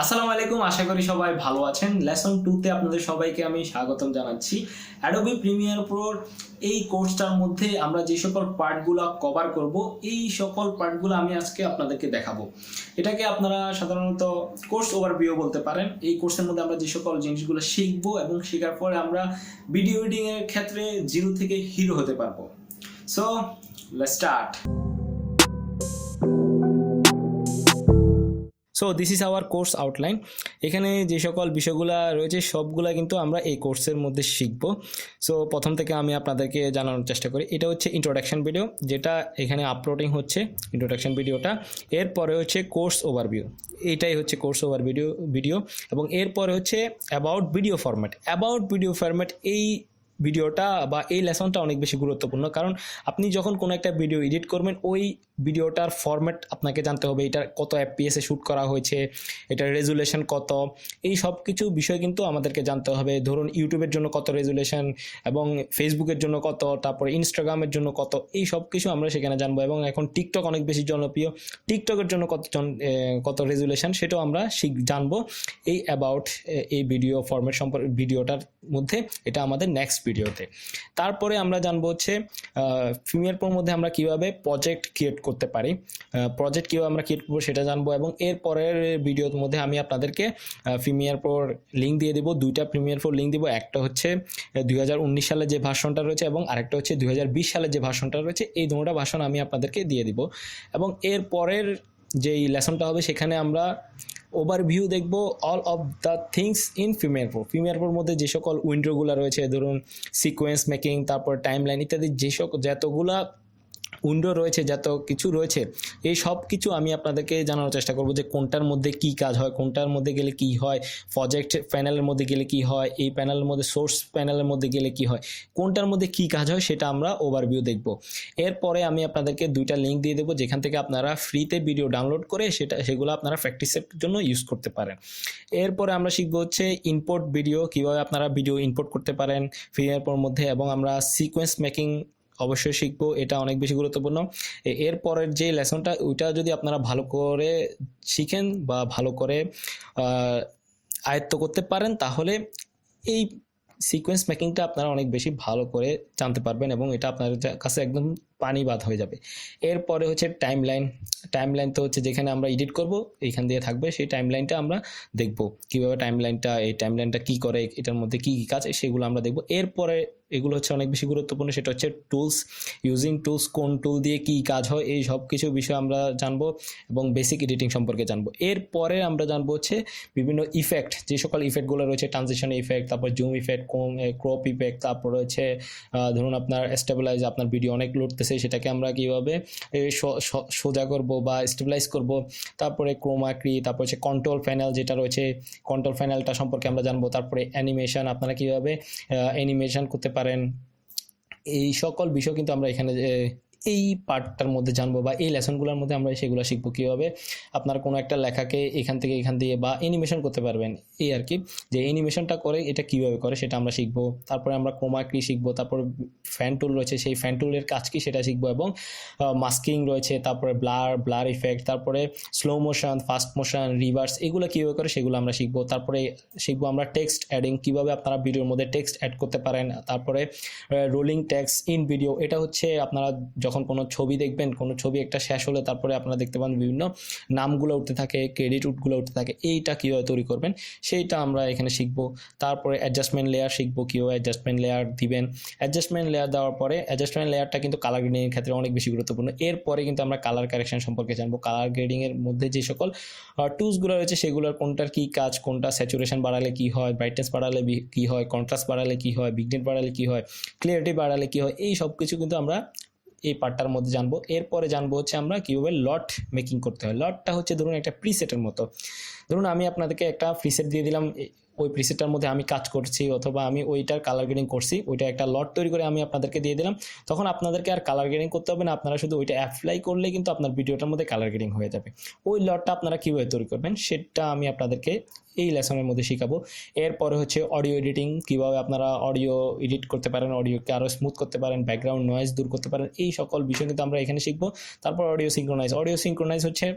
আসসালামু আলাইকুম, আশা করি সবাই ভালো আছেন। লেসন 2 তে আপনাদের সবাইকে আমি স্বাগতম জানাচ্ছি। অ্যাডোবি প্রিমিয়ার প্রোর এই কোর্সটার মধ্যে আমরা যে সকল পার্টগুলো কভার করব, এই সকল পার্টগুলো আমি আজকে আপনাদেরকে দেখাবো। এটাকে আপনারা সাধারণত কোর্স ওভারভিউ বলতে পারেন। এই কোর্সের মধ্যে আমরা যে সকল জিনিসগুলো শিখবো এবং শেখার পরে আমরা ভিডিও এডিটিং এর ক্ষেত্রে জিরো থেকে হিরো হতে পারবো। So let's start. So this is our course outline. এখানে যে সকল বিষয়গুলো রয়েছে সবগুলা কিন্তু আমরা এই কোর্সের মধ্যে শিখবো। সো প্রথম থেকে আমি আপনাদেরকে জানানোর চেষ্টা করি। এটা হচ্ছে ইন্ট্রোডাকশন ভিডিও, যেটা এখানে আপলোডিং হচ্ছে ইন্ট্রোডাকশন ভিডিওটা। এরপরে হচ্ছে কোর্স ওভারভিউ, এইটাই হচ্ছে কোর্স ওভার ভিডিও এবং এরপরে হচ্ছে অ্যাবাউট ভিডিও ফরম্যাট। এই ভিডিওটা বা এই লেসনটা অনেক বেশি গুরুত্বপূর্ণ, কারণ আপনি যখন কোনো একটা ভিডিও এডিট করবেন ওই ভিডিওটার ফরম্যাট আপনাকে জানতে হবে। এটার কত এফপিএসে শ্যুট করা হয়েছে, এটার রেজুলেশন কত, এই সব কিছু বিষয় কিন্তু আমাদেরকে জানতে হবে। ধরুন ইউটিউবের জন্য কত রেজুলেশন এবং ফেসবুকের জন্য কত, তারপরে ইনস্টাগ্রামের জন্য কত, এই সব কিছু আমরা সেখানে জানবো। এবং এখন টিকটক অনেক বেশি জনপ্রিয়, টিকটকের জন্য কত রেজুলেশন সেটাও আমরা জানবো এই অ্যাবাউট এই ভিডিও ফরম্যাট সম্পর্কে ভিডিওটার মধ্যে। এটা আমাদের নেক্সট ভিডিওতে। তারপরে আমরা জানবো হচ্ছে প্রিমিয়ার প্রোর মধ্যে আমরা কিভাবে প্রজেক্ট ক্রিয়েট করতে পারি, প্রজেক্ট কীভাবে আমরা ক্রিয়েট করবো সেটা জানবো। এবং এর পরের ভিডিওর মধ্যে আমি আপনাদেরকে প্রিমিয়ার প্রোর লিঙ্ক দিয়ে দেবো, দুইটা প্রিমিয়ার প্রোর লিঙ্ক দিব। একটা হচ্ছে 2019 সালে যে ভার্সনটা রয়েছে এবং আরেকটা হচ্ছে 2020 সালে যে ভার্সনটা রয়েছে। এই দুটোটা ভার্সন আমি আপনাদেরকে দিয়ে দিব। এবং এর পরের যেই লেসনটা হবে সেখানে আমরা ওভারভিউ দেখবো all of the things in premier প্রোর মধ্যে যে সকল উইন্ডোগুলো রয়েছে, ধরুন সিকোয়েন্স মেকিং, তারপর টাইমলাইন ইত্যাদি যতগুলা উইন্ডো রয়েছে, যত কিছু রয়েছে, এই সব কিছু আমি আপনাদেরকে জানানোর চেষ্টা করব যে কোনটার মধ্যে কি কাজ হয়, কোনটার মধ্যে গেলে কি হয়, প্রজেক্ট প্যানেলের মধ্যে গেলে কি হয়, এই প্যানেলের মধ্যে সোর্স প্যানেলের মধ্যে গেলে কি হয়, কোনটার মধ্যে কি কাজ হয় সেটা আমরা ওভারভিউ দেখব। এরপরে আমি আপনাদেরকে দুইটা লিঙ্ক দিয়ে দেবো যেখান থেকে আপনারা ফ্রিতে ভিডিও ডাউনলোড করে সেগুলো আপনারা প্র্যাকটিসের জন্য ইউজ করতে পারেন। এরপরে আমরা শিখবো হচ্ছে ইম্পোর্ট ভিডিও, কীভাবে আপনারা ভিডিও ইম্পোর্ট করতে পারেন প্রিমিয়ার প্রোর মধ্যে। এবং আমরা সিকোয়েন্স মেকিং অবশ্যই শিখবো, এটা অনেক বেশি গুরুত্বপূর্ণ। এরপরের যে লেসনটা ওইটা যদি আপনারা ভালো করে শিখেন বা ভালো করে আয়ত্ত করতে পারেন তাহলে এই সিকোয়েন্স মেকিংটা আপনারা অনেক বেশি ভালো করে জানতে পারবেন এবং এটা আপনাদের কাছে একদম পানিবাদ হয়ে যাবে। এরপরে হচ্ছে টাইমলাইন তো হচ্ছে যেখানে আমরা এডিট করব এইখান দিয়ে থাকবে, সেই টাইমলাইনটা আমরা দেখব কীভাবে এই টাইমলাইনটা কী করে, এটার মধ্যে কী কী কাজ সেগুলো আমরা দেখব। এরপরে এগুলো হচ্ছে অনেক বেশি গুরুত্বপূর্ণ, সেটা হচ্ছে ইউজিং টুলস, কোন টুল দিয়ে কী কাজ হয়, এই সব কিছু বিষয় আমরা জানবো এবং বেসিক এডিটিং সম্পর্কে জানবো। এরপরে আমরা জানবো হচ্ছে বিভিন্ন ইফেক্ট, যে সকল ইফেক্টগুলো রয়েছে, ট্রানজিশন ইফেক্ট, তারপর জুম ইফেক্ট, ক্রপ ইফেক্ট, তারপরে হচ্ছে ধরুন আপনার স্টেবিলাইজ, আপনার ভিডিও অনেক লড়তেছে সেটাকে আমরা কীভাবে সোজা করব বা স্টেবিলাইজ করব। তারপরে ক্রোমা কি, তারপর হচ্ছে কন্ট্রোল প্যানেল যেটা রয়েছে, কন্ট্রোল প্যানেলটা সম্পর্কে আমরা জানবো। তারপরে অ্যানিমেশন, আপনারা কীভাবে অ্যানিমেশন করতে পারেন, এই সকল বিষয় কিন্তু আমরা এখানে এই পার্টটার মধ্যে জানবো বা এই লেসনগুলোর মধ্যে আমরা সেগুলো শিখবো। কীভাবে আপনার কোনো একটা লেখাকে এখান থেকে এখান দিয়ে বা অ্যানিমেশন করতে পারবেন, এই আর কি, যে অ্যানিমেশনটা করে এটা কীভাবে করে সেটা আমরা শিখবো। তারপরে আমরা ক্রোমা কি শিখবো, তারপর ফ্যান টুল রয়েছে সেই ফ্যান টুলের কাজ কি সেটা শিখবো। এবং মাস্কিং রয়েছে, তারপরে ব্লার ইফেক্ট, তারপরে slow motion, fast motion, reverse, এগুলো কীভাবে করে সেগুলো আমরা শিখবো। তারপরে শিখবো আমরা টেক্সট অ্যাডিং, কীভাবে আপনারা ভিডিওর মধ্যে টেক্সট অ্যাড করতে পারেন। তারপরে রোলিং টেক্সট ইন ভিডিও, এটা হচ্ছে আপনারা যখন কোনো ছবি দেখবেন, কোনো ছবি একটা শেষ হলে তারপরে আপনারা দেখতে পান বিভিন্ন নামগুলো উঠতে থাকে, ক্রেডিট উডগুলো উঠতে থাকে, এইটা কীভাবে তৈরি করবেন সেইটা আমরা এখানে শিখবো। তারপরে অ্যাডজাস্টমেন্ট লেয়ার শিখবো, কীভাবে অ্যাডজাস্টমেন্ট লেয়ার দিবেন। অ্যাডজাস্টমেন্ট লেয়ার দেওয়ার পরে অ্যাডজাস্টমেন্ট লেয়ারটা কিন্তু কালার গ্রেডিংয়ের ক্ষেত্রে অনেক বেশি গুরুত্বপূর্ণ। এরপরে কিন্তু আমরা কালার কারেকশন সম্পর্কে জানবো, কালার গ্রেডিংয়ের মধ্যে যে সকল টুলসগুলো রয়েছে সেগুলোর কোনটার কী কাজ, কোনটা স্যাচুরেশন বাড়ালে কী হয়, ব্রাইটনেস বাড়ালে কী হয়, কন্ট্রাস্ট বাড়ালে কী হয়, বিগনেট বাড়ালে কী হয়, ক্লিয়ারিটি বাড়ালে কী হয়, এই সব কিছু কিন্তু আমরা এই পার্টটার মধ্যে জানবো। এরপরে জানবো হচ্ছে আমরা কীভাবে লট মেকিং করতে হয়। লটটা হচ্ছে ধরুন একটা প্রিসেটের মতো, ধরুন আমি আপনাদেরকে একটা প্রিসেট দিয়ে দিলাম, ওই প্রিসেটটার মধ্যে আমি কাজ করছি অথবা আমি ওইটার কালার গ্রেডিং করছি, ওইটা একটা লট তৈরি করে আমি আপনাদেরকে দিয়ে দিলাম। তখন আপনাদেরকে আর কালার গ্রেডিং করতে হবে না, আপনারা শুধু ওইটা অ্যাপ্লাই করলে কিন্তু আপনার ভিডিওটার মধ্যে কালার গ্রেডিং হয়ে যাবে। ওই লটটা আপনারা কীভাবে তৈরি করবেন সেটা আমি আপনাদেরকে এই লেসনের মধ্যে শেখাবো। এরপরে হচ্ছে অডিও এডিটিং, কীভাবে আপনারা অডিও এডিট করতে পারেন, অডিওকে আরও স্মুথ করতে পারেন, ব্যাকগ্রাউন্ড নয়েজ দূর করতে পারেন, এই সকল বিষয় কিন্তু আমরা এখানে শিখবো। তারপর অডিও সিঙ্ক্রোনাইজ হচ্ছে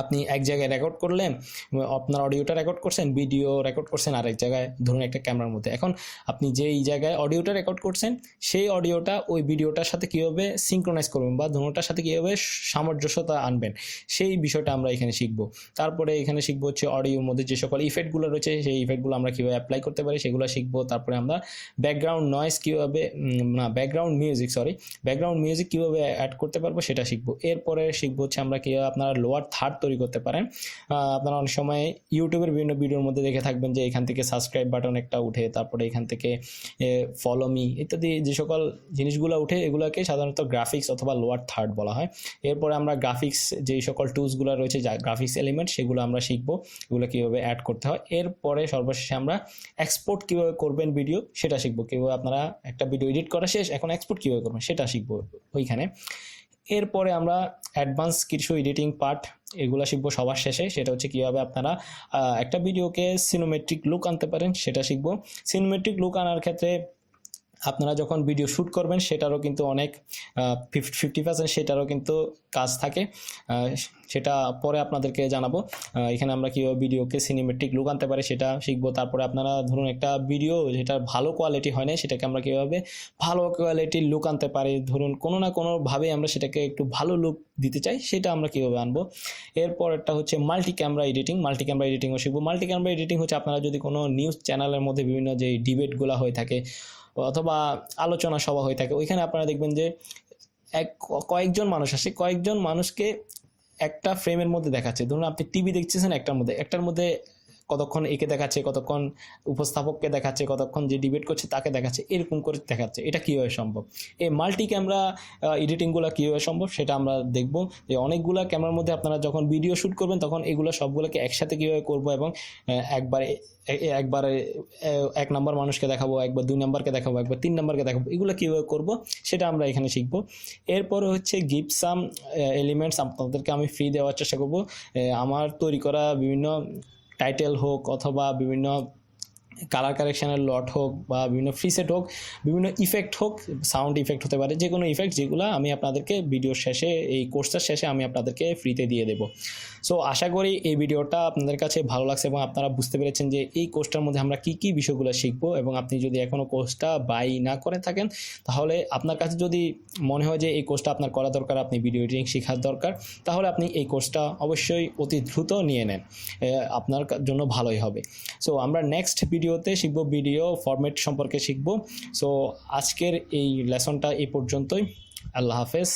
আপনি এক জায়গায় রেকর্ড করলেন, আপনার অডিওটা রেকর্ড করছেন, ভিডিও রেকর্ড করছেন আরেক জায়গায়, ধরুন একটা ক্যামেরার মধ্যে। এখন আপনি যেই জায়গায় অডিওটা রেকর্ড করছেন সেই অডিওটা ওই ভিডিওটার সাথে কীভাবে সিঙ্ক্রোনাইজ করবেন বা দুটোটার সাথে কীভাবে সামঞ্জস্যতা আনবেন, সেই বিষয়টা আমরা এখানে শিখব। তারপরে এখানে শিখবো হচ্ছে অডিওর মধ্যে যে সকল ইফেক্টগুলো রয়েছে সেই ইফেক্টগুলো আমরা কীভাবে অ্যাপ্লাই করতে পারি সেগুলো শিখবো। তারপরে আমরা ব্যাকগ্রাউন্ড নয়েজ কীভাবে ব্যাকগ্রাউন্ড মিউজিক কীভাবে অ্যাড করতে পারবো সেটা শিখবো। এরপরে শিখবো হচ্ছে আমরা কীভাবে আপনারা লোয়ার থার্ড তৈরি করতে পারেন। আপনারা অনেক সময় ইউটিউবের বিভিন্ন ভিডিওর মধ্যে দেখে থাকবেন যে এখান থেকে সাবস্ক্রাইব বাটন একটা উঠে, তারপরে এখান থেকে ফলো মি ইত্যাদি যে সকল জিনিসগুলো উঠে এগুলোকে সাধারণত গ্রাফিক্স অথবা লোয়ার থার্ড বলা হয়। এরপরে আমরা গ্রাফিক্স যেই সকল টুলসগুলো রয়েছে গ্রাফিক্স এলিমেন্ট সেগুলো আমরা শিখবো, এগুলো কীভাবে অ্যাড করতে হয়। এরপরে সর্বশেষে আমরা এক্সপোর্ট কীভাবে করবেন ভিডিও সেটা শিখবো, কীভাবে আপনারা একটা ভিডিও এডিট করা শেষ, এখন এক্সপোর্ট কীভাবে করবেন সেটা শিখবো ওইখানে। এরপরে আমরা অ্যাডভান্স কিছু এডিটিং পার্ট এগুলো শিখবো সবার শেষে, সেটা হচ্ছে কীভাবে আপনারা একটা ভিডিওকে সিনেমেট্রিক লুক আনতে পারেন সেটা শিখবো। সিনেমেট্রিক লুক আনার ক্ষেত্রে আপনারা যখন ভিডিও শ্যুট করবেন সেটারও কিন্তু অনেক 50% সেটারও কিন্তু কাজ থাকে, সেটা পরে আপনাদেরকে জানাবো। এখানে আমরা কীভাবে ভিডিওকে সিনেমেট্রিক লুক আনতে পারি সেটা শিখবো। তারপরে আপনারা ধরুন একটা ভিডিও যেটা ভালো কোয়ালিটি হয় না সেটাকে আমরা কীভাবে ভালো কোয়ালিটির লুক আনতে পারি, ধরুন কোনো না কোনোভাবেই আমরা সেটাকে একটু ভালো লুক দিতে চাই, সেটা আমরা কীভাবে আনবো। এরপরটা হচ্ছে মাল্টি ক্যামেরা এডিটিংও শিখবো। মাল্টি ক্যামেরা এডিটিং হচ্ছে আপনারা যদি কোনো নিউজ চ্যানেলের মধ্যে বিভিন্ন যে ডিবেটগুলো হয়ে থাকে অথবা আলোচনা সভা হয়ে থাকে, ওইখানে আপনারা দেখবেন যে কয়েকজন মানুষ আসে, কয়েকজন মানুষকে একটা ফ্রেমের মধ্যে দেখাচ্ছে। ধরুন আপনি টিভি দেখছেন, একটার মধ্যে কতক্ষণ একে দেখাচ্ছে, কতক্ষণ উপস্থাপককে দেখাচ্ছে, কতক্ষণ যে ডিবেট করছে তাকে দেখাচ্ছে, এরকম করে দেখাচ্ছে। এটা কীভাবে সম্ভব? এই মাল্টি ক্যামেরা এডিটিংগুলো কীভাবে সম্ভব সেটা আমরা দেখব, যে অনেকগুলো ক্যামেরার মধ্যে আপনারা যখন ভিডিও শ্যুট করবেন তখন এগুলো সবগুলোকে একসাথে কীভাবে করবো, এবং একবারে 1 নম্বর মানুষকে দেখাবো, একবার 2 নম্বরকে দেখাবো, একবার 3 নম্বরকে দেখাবো, এগুলো কীভাবে করবো সেটা আমরা এখানে শিখবো। এরপরে হচ্ছে গিভ সাম এলিমেন্টস আপনাদেরকে আমি ফ্রি দেওয়ার চেষ্টা করবো। আমার তৈরি করা বিভিন্ন টাইটেল হোক অথবা বিভিন্ন কালার কারেকশানের লট হোক বা বিভিন্ন ফ্রিসেট হোক, বিভিন্ন ইফেক্ট হোক, সাউন্ড ইফেক্ট হতে পারে, যে কোনো ইফেক্ট যেগুলো আমি আপনাদেরকে ভিডিওর শেষে, এই কোর্সের শেষে আমি আপনাদেরকে ফ্রিতে দিয়ে দেবো। সো আশা করি এই ভিডিওটা আপনাদের কাছে ভালো লাগছে এবং আপনারা বুঝতে পেরেছেন যে এই কোর্সটার মধ্যে আমরা কী কী বিষয়গুলো শিখবো। এবং আপনি যদি এখনও কোর্সটা বাই না করে থাকেন তাহলে আপনার কাছে যদি মনে হয় যে এই কোর্সটা আপনার করা দরকার, আপনি ভিডিও এডিটিং শেখার দরকার, তাহলে আপনি এই কোর্সটা অবশ্যই অতি দ্রুত নিয়ে নেন, আপনার জন্য ভালোই হবে। সো আমরা নেক্সট ভিডিওতে শিখবো ভিডিও ফরম্যাট সম্পর্কে শিখবো। সো আজকের এই লেসনটা এই পর্যন্তই। আল্লাহ হাফেজ।